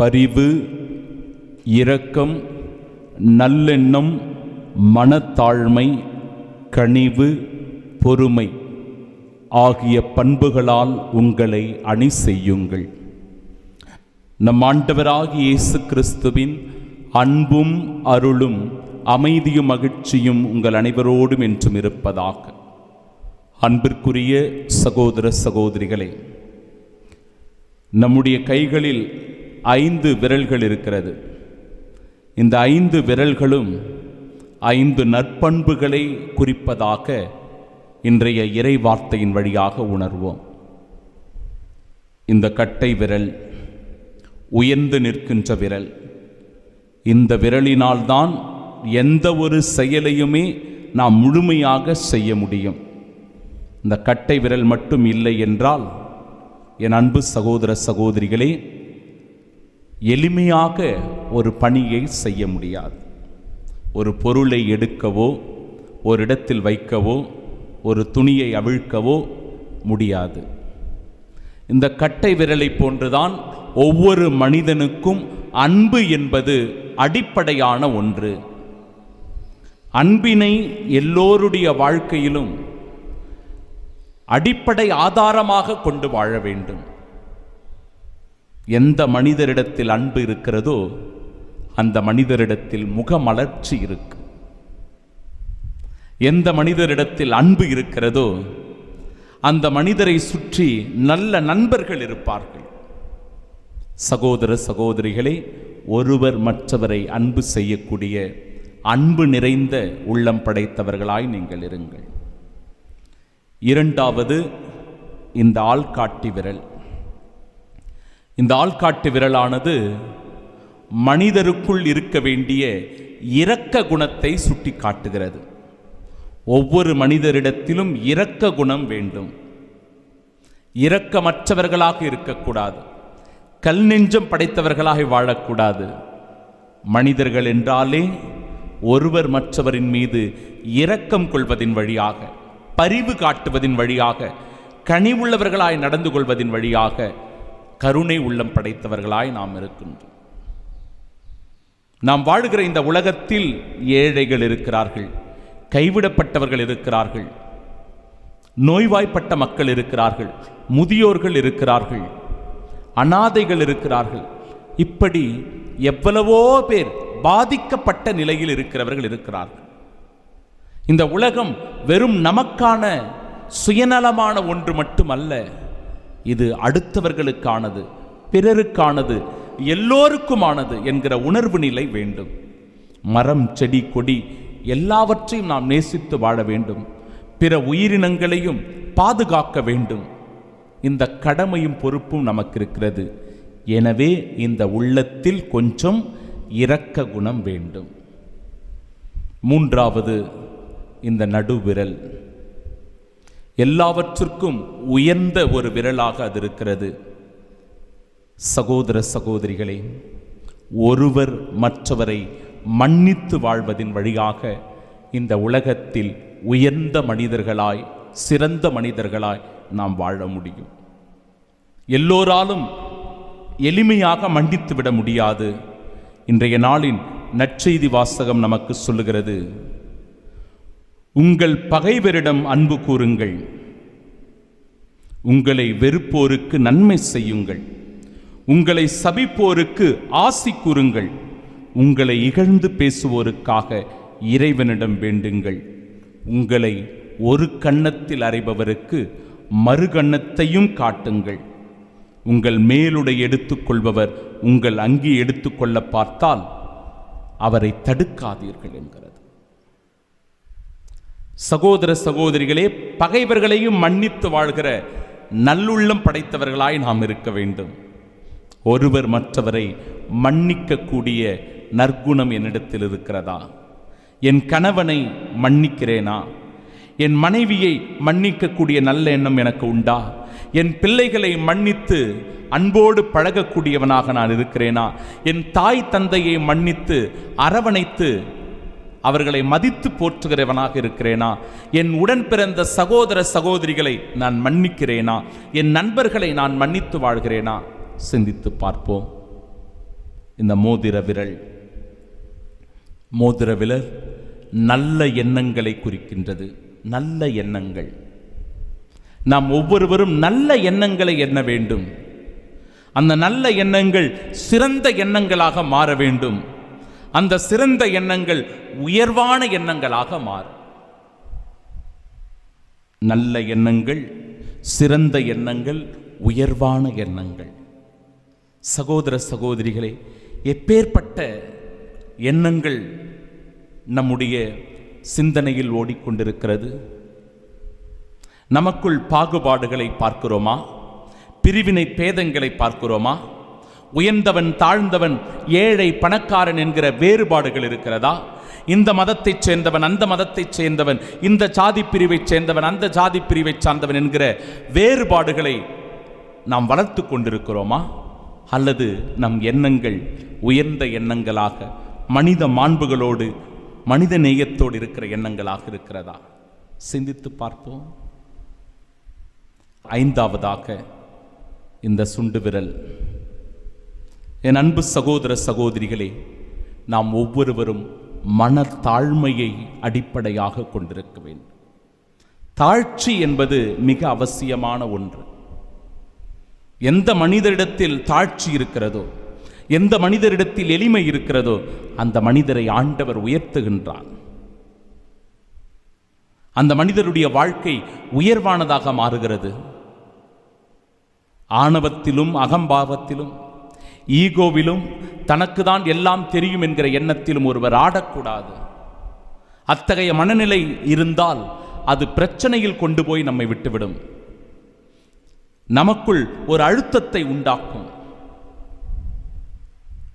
பரிவு, இரக்கம், நல்லெண்ணம், மனத்தாழ்மை, கனிவு, பொறுமை ஆகிய பண்புகளால் உங்களை அணி செய்யுங்கள். நம் ஆண்டவராகிய இயேசு கிறிஸ்துவின் அன்பும் அருளும் அமைதியும் மகிழ்ச்சியும் உங்கள் அனைவரோடும் என்றும் இருப்பதாக. அன்பிற்குரிய சகோதர சகோதரிகளே, நம்முடைய கைகளில் 5 விரல்கள் இருக்கிறது. இந்த 5 விரல்களும் 5 நற்பண்புகளை குறிப்பதாக இன்றைய இறை வார்த்தையின் வழியாக உணர்வோம். இந்த கட்டை விரல் உயர்ந்து நிற்கின்ற விரல். இந்த விரலினால்தான் எந்த ஒரு செயலையுமே நாம் முழுமையாக செய்ய முடியும். இந்த கட்டை விரல் மட்டும் இல்லை என்றால், என் அன்பு சகோதர சகோதரிகளே, எளிமையாக ஒரு பணியை செய்ய முடியாது. ஒரு பொருளை எடுக்கவோ, ஒரு இடத்தில் வைக்கவோ, ஒரு துணியை அவிழ்க்கவோ முடியாது. இந்த கட்டை விரலை போன்றுதான் ஒவ்வொரு மனிதனுக்கும் அன்பு என்பது அடிப்படையான ஒன்று. அன்பினை எல்லோருடைய வாழ்க்கையிலும் அடிப்படை ஆதாரமாக கொண்டு வாழ வேண்டும். எந்த மனிதரிடத்தில் அன்பு இருக்கிறதோ அந்த மனிதரிடத்தில் முகமலர்ச்சி இருக்கு. எந்த மனிதரிடத்தில் அன்பு இருக்கிறதோ அந்த மனிதரை சுற்றி நல்ல நண்பர்கள் இருப்பார்கள். சகோதர சகோதரிகளே, ஒருவர் மற்றவரை அன்பு செய்யக்கூடிய அன்பு நிறைந்த உள்ளம் படைத்தவர்களாய் நீங்கள் இருங்கள். இரண்டாவது, இந்த ஆள்காட்டி விரல். இந்த ஆள்காட்டி விரலானது மனிதருக்குள் இருக்க வேண்டிய இரக்க குணத்தை சுட்டி காட்டுகிறது. ஒவ்வொரு மனிதரிடத்திலும் இரக்க குணம் வேண்டும். இரக்கமற்றவர்களாக இருக்கக்கூடாது. கல் நெஞ்சம் படைத்தவர்களாக வாழக்கூடாது. மனிதர்கள் என்றாலே ஒருவர் மற்றவரின் மீது இரக்கம் கொள்வதின் வழியாக, பரிவு காட்டுவதின் வழியாக, கனிவுள்ளவர்களாய் நடந்து கொள்வதின் வழியாக கருணை உள்ளம் படைத்தவர்களாய் நாம் இருக்கின்றோம். நாம் வாழுகிற இந்த உலகத்தில் ஏழைகள் இருக்கிறார்கள், கைவிடப்பட்டவர்கள் இருக்கிறார்கள், நோய்வாய்ப்பட்ட மக்கள் இருக்கிறார்கள், முதியோர்கள் இருக்கிறார்கள், அனாதைகள் இருக்கிறார்கள். இப்படி எவ்வளவோ பேர் பாதிக்கப்பட்ட நிலையில் இருக்கிறவர்கள் இருக்கிறார்கள். இந்த உலகம் வெறும் நமக்கான சுயநலமான ஒன்று மட்டுமல்ல, இது அடுத்தவர்களுக்கானது, பிறருக்கானது, எல்லோருக்குமானது என்கிற உணர்வு நிலை வேண்டும். மரம், செடி, கொடி எல்லாவற்றையும் நாம் நேசித்து வாழ வேண்டும். பிற உயிரினங்களையும் பாதுகாக்க வேண்டும். இந்த கடமையும் பொறுப்பும் நமக்கு இருக்கிறது. எனவே இந்த உள்ளத்தில் கொஞ்சம் இரக்க குணம் வேண்டும். மூன்றாவது, இந்த நடுவிரல். எல்லாவற்றிற்கும் உயர்ந்த ஒரு விரலாக அது இருக்கிறது. சகோதர சகோதரிகளே, ஒருவர் மற்றவரை மன்னித்து வாழ்வதின் வழியாக இந்த உலகத்தில் உயர்ந்த மனிதர்களாய், சிறந்த மனிதர்களாய் நாம் வாழ முடியும். எல்லோராலும் எளிமையாக மன்னித்து விட முடியாது. இன்றைய நாளின் நற்செய்தி வாசகம் நமக்கு சொல்லுகிறது, உங்கள் பகைவரிடம் அன்பு கூறுங்கள், உங்களை வெறுப்போருக்கு நன்மை செய்யுங்கள், உங்களை சபிப்போருக்கு ஆசி கூறுங்கள், உங்களை இகழ்ந்து பேசுவோருக்காக இறைவனிடம் வேண்டுங்கள், உங்களை ஒரு கன்னத்தில் அறைபவருக்கு மறு கன்னத்தையும் காட்டுங்கள், உங்கள் மேலுடை எடுத்துக்கொள்பவர் உங்கள் அங்கி எடுத்துக்கொள்ள பார்த்தால் அவரை தடுக்காதீர்கள் என்கிறது. சகோதர சகோதரிகளே, பகைவர்களையும் மன்னித்து வாழ்கிற நல்லுள்ளம் படைத்தவர்களாய் நாம் இருக்க வேண்டும். ஒருவர் மற்றவரை மன்னிக்கக்கூடிய நற்குணம் என்னிடத்தில் இருக்கிறதா? என் கணவனை மன்னிக்கிறேனா? என் மனைவியை மன்னிக்கக்கூடிய நல்ல எண்ணம் எனக்கு உண்டா? என் பிள்ளைகளை மன்னித்து அன்போடு பழகக்கூடியவனாக நான் இருக்கிறேனா? என் தாய் தந்தையை மன்னித்து அரவணைத்து அவர்களை மதித்து போற்றுகிறவனாக இருக்கிறேனா? என் உடன் பிறந்த சகோதர சகோதரிகளை நான் மன்னிக்கிறேனா? என் நண்பர்களை நான் மன்னித்து வாழ்கிறேனா? சிந்தித்து பார்ப்போம். இந்த மோதிர விரல் நல்ல எண்ணங்களை குறிக்கின்றது. நல்ல எண்ணங்கள். நாம் ஒவ்வொருவரும் நல்ல எண்ணங்களை எண்ண வேண்டும். அந்த நல்ல எண்ணங்கள் சிறந்த எண்ணங்களாக மாற வேண்டும். அந்த சிறந்த எண்ணங்கள் உயர்வான எண்ணங்களாக மாறும். நல்ல எண்ணங்கள், சிறந்த எண்ணங்கள், உயர்வான எண்ணங்கள். சகோதர சகோதரிகளே, எப்பேற்பட்ட எண்ணங்கள் நம்முடைய சிந்தனையில் ஓடிக்கொண்டிருக்கிறது. நமக்குள் பாகுபாடுகளை பார்க்கிறோமா? பிரிவினை பேதங்களை பார்க்கிறோமா? உயர்ந்தவன் தாழ்ந்தவன், ஏழை பணக்காரன் என்கிற வேறுபாடுகள் இருக்கிறதா? இந்த மதத்தைச் சேர்ந்தவன், அந்த மதத்தைச் சேர்ந்தவன், இந்த ஜாதி பிரிவைச் சேர்ந்தவன், அந்த ஜாதி பிரிவைச் சார்ந்தவன் என்கிற வேறுபாடுகளை நாம் வளர்த்து கொண்டிருக்கிறோமா? அல்லது நம் எண்ணங்கள் உயர்ந்த எண்ணங்களாக, மனித மாண்புகளோடு, மனித நேயத்தோடு இருக்கிற எண்ணங்களாக இருக்கிறதா? சிந்தித்து பார்ப்போம். ஐந்தாவதாக இந்த சுண்டு விரல். என் அன்பு சகோதர சகோதரிகளே, நாம் ஒவ்வொருவரும் மனத்தாழ்மையை அடிப்படையாக கொண்டிருக்க வேண்டும். தாழ்ச்சி என்பது மிக அவசியமான ஒன்று. எந்த மனிதரிடத்தில் தாழ்ச்சி இருக்கிறதோ, எந்த மனிதரிடத்தில் எளிமை இருக்கிறதோ, அந்த மனிதரை ஆண்டவர் உயர்த்துகின்றான். அந்த மனிதருடைய வாழ்க்கை உயர்வானதாக மாறுகிறது. ஆணவத்திலும் அகம்பாவத்திலும் ஈகோவிலும் தனக்கு தான் எல்லாம் தெரியும் என்கிற எண்ணத்திலும் ஒருவர் ஆடக்கூடாது. அத்தகைய மனநிலை இருந்தால் அது பிரச்சனையில் கொண்டு போய் நம்மை விட்டுவிடும். நமக்குள் ஒரு அழுத்தத்தை உண்டாக்கும்.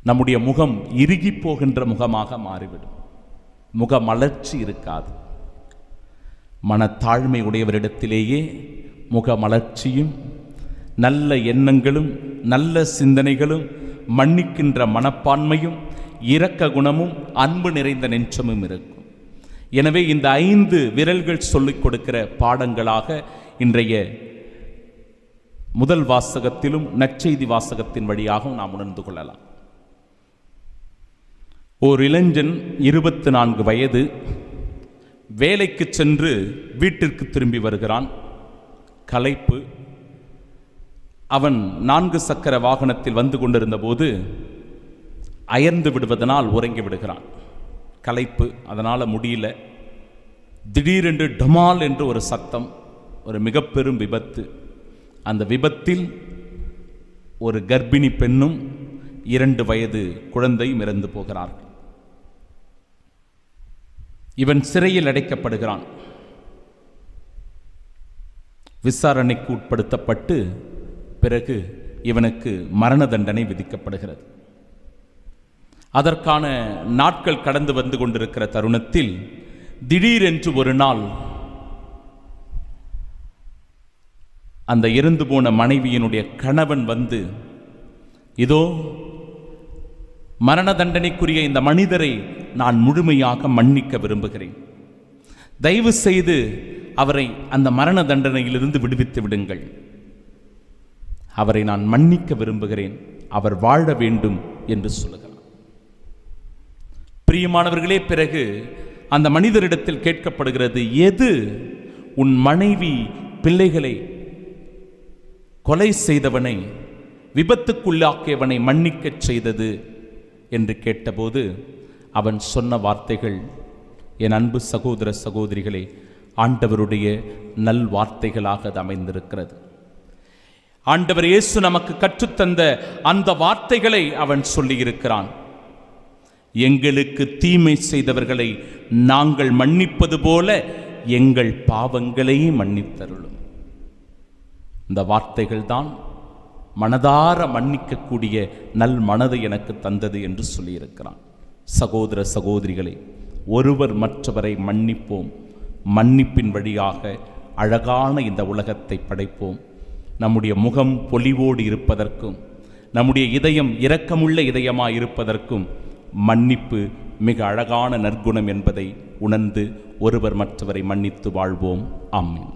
நம்முடைய முகம் இறுகி போகின்ற முகமாக மாறிவிடும். முக மலர்ச்சி இருக்காது. மனத்தாழ்மை உடையவரிடத்திலேயே முக மலர்ச்சியும், நல்ல எண்ணங்களும், நல்ல சிந்தனைகளும், மன்னிக்கின்ற மனப்பான்மையும், இரக்க குணமும், அன்பு நிறைந்த நெஞ்சமும் இருக்கும். எனவே இந்த 5 விரல்கள் சொல்லிக் கொடுக்கிற பாடங்களாக இன்றைய முதல் வாசகத்திலும் நற்செய்தி வாசகத்தின் வழியாகவும் நாம் உணர்ந்து கொள்ளலாம். ஓர் இளைஞன் 24 வயது வேலைக்கு சென்று வீட்டிற்கு திரும்பி வருகிறான். களைப்பு. அவன் 4 சக்கர வாகனத்தில் வந்து கொண்டிருந்த போது அயர்ந்து விடுவதனால் உறங்கி விடுகிறான். களைப்பு, அதனால் முடியல. திடீரென்று டமால் என்று ஒரு சத்தம், ஒரு மிக பெரும் விபத்து. அந்த விபத்தில் ஒரு கர்ப்பிணி பெண்ணும் 2 வயது குழந்தையும் இறந்து போகிறார்கள். இவன் சிறையில் அடைக்கப்படுகிறான். விசாரணைக்கு உட்படுத்தப்பட்டு பிறகு இவனுக்கு மரண தண்டனை விதிக்கப்படுகிறது. அதற்கான நாட்கள் கடந்து வந்து கொண்டிருக்கிற தருணத்தில் திடீரென்று ஒரு நாள் அந்த இறந்து போன மனைவியினுடைய கணவன் வந்து, இதோ மரண தண்டனைக்குரிய இந்த மனிதரை நான் முழுமையாக மன்னிக்க விரும்புகிறேன். தயவு செய்து அவரை அந்த மரண தண்டனையிலிருந்து விடுவித்து விடுங்கள். அவரை நான் மன்னிக்க விரும்புகிறேன். அவர் வாழ வேண்டும் என்று சொல்லுகிறார். பிரியமானவர்களே, பிறகு அந்த மனிதரிடத்தில் கேட்கப்படுகிறது, எது உன் மனைவி பிள்ளைகளை கொலை செய்தவனை, விபத்துக்குள்ளாக்கியவனை மன்னிக்கச் செய்தது என்று கேட்டபோது அவன் சொன்ன வார்த்தைகள், என் அன்பு சகோதர சகோதரிகளே, ஆண்டவருடைய நல் வார்த்தைகளாக அது அமைந்திருக்கிறது. ஆண்டவர் இயேசு நமக்கு கற்றுத்தந்த அந்த வார்த்தைகளை அவன் சொல்லியிருக்கிறான். எங்களுக்கு தீமை செய்தவர்களை நாங்கள் மன்னிப்பது போல எங்கள் பாவங்களை மன்னித்தருளும். இந்த வார்த்தைகள் தான் மனதார மன்னிக்கக்கூடிய நல் மனதை எனக்கு தந்தது என்று சொல்லியிருக்கிறான். சகோதர சகோதரிகளே, ஒருவர் மற்றவரை மன்னிப்போம். மன்னிப்பின் வழியாக அழகான இந்த உலகத்தை படைப்போம். நம்முடைய முகம் பொலிவோடு இருப்பதற்கும், நம்முடைய இதயம் இரக்கமுள்ள இதயமாய் இருப்பதற்கும் மன்னிப்பு மிக அழகான நற்குணம் என்பதை உணர்ந்து ஒருவர் மற்றவரை மன்னித்து வாழ்வோம். ஆமென்.